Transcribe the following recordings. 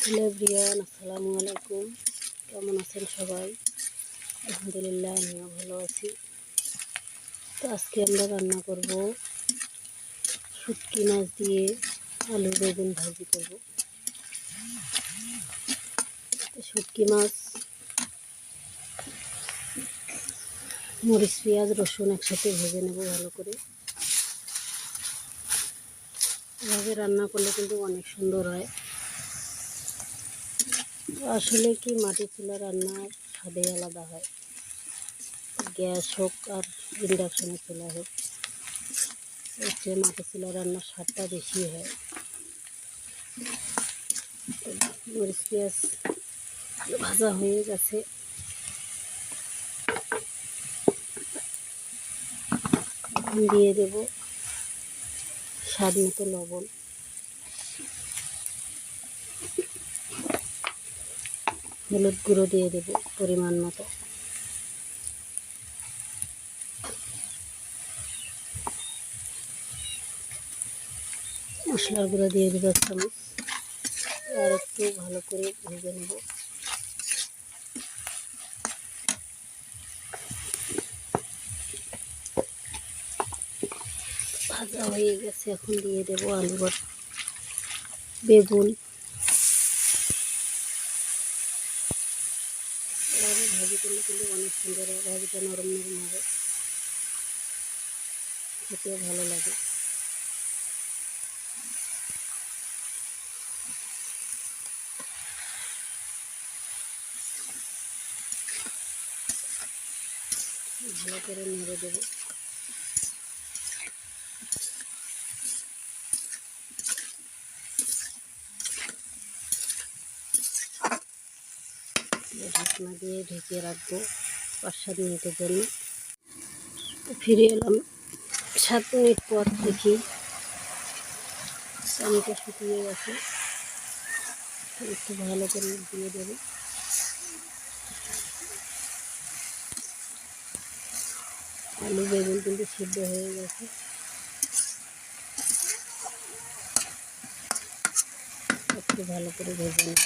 Hello everyone, আসসালামু আলাইকুম। কেমন আছেন সবাই? আলহামদুলিল্লাহ, আমিও ভালো আছি। তো আজকে আমরা রান্না করব শুটকি মাছ দিয়ে আলু বেগুন ভাজি করব। তো শুটকি মাছ মরিচ পেঁয়াজ রসুন একসাথে ভেজে নেব ভালো করে। এভাবে রান্না করলে কিন্তু অনেক সুন্দর হয়। আসলে কি মাটি চুলা রান্নার স্বাদই আলাদা হয়, গ্যাস হোক আর ইন্ডাকশনে চুলা হোক, হচ্ছে মাটি চুলা রান্নার স্বাদটা বেশি হয়। মরিচ পেঁয়াজ ভাজা হয়ে গেছে, এখন দিয়ে দেব স্বাদ মতো লবণ, হলুদ গুঁড়ো দিয়ে দেব পরিমাণ মতো, মশলার গুঁড়ো দিয়ে দেবো 1 চামচ। আর একটু ভালো করে ভেজে নেব। ভাজা হয়ে গেছে, এখন দিয়ে দেব আলু বেগুন। এভাবে ভাজি করলে কিন্তু অনেক সুন্দর হয়, ভাজিটা নরম নরম হবে, খেতেও ভালো লাগে। ভালো করে নেড়ে দেবো। ঢাকনা দিয়ে ঢেকে রাখবো 5-7 মিনিটের জন্য। ফিরে এলাম 7 মিনিট পর, দেখি পানিটা শুকিয়ে গেছে। একটু ভালো করে দিয়ে দেবো। আলু বেগুন কিন্তু সিদ্ধ হয়ে গেছে, একটু ভালো করে ভেজে নেব।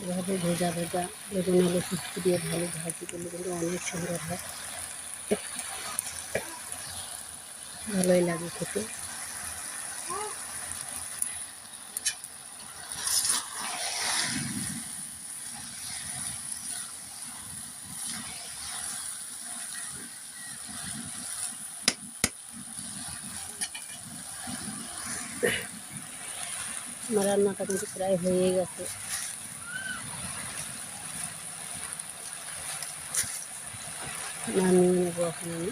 এভাবে ভেজা ভেজা বেগুন আলু শুটকি দিয়ে ভালো ভাজি করলে কিন্তু অনেক সুন্দর হয়, ভালোই লাগে খেতে। আমার রান্নাটা কিন্তু প্রায় হয়ে গেছে। নামিয়ে নেবো এখন আমি।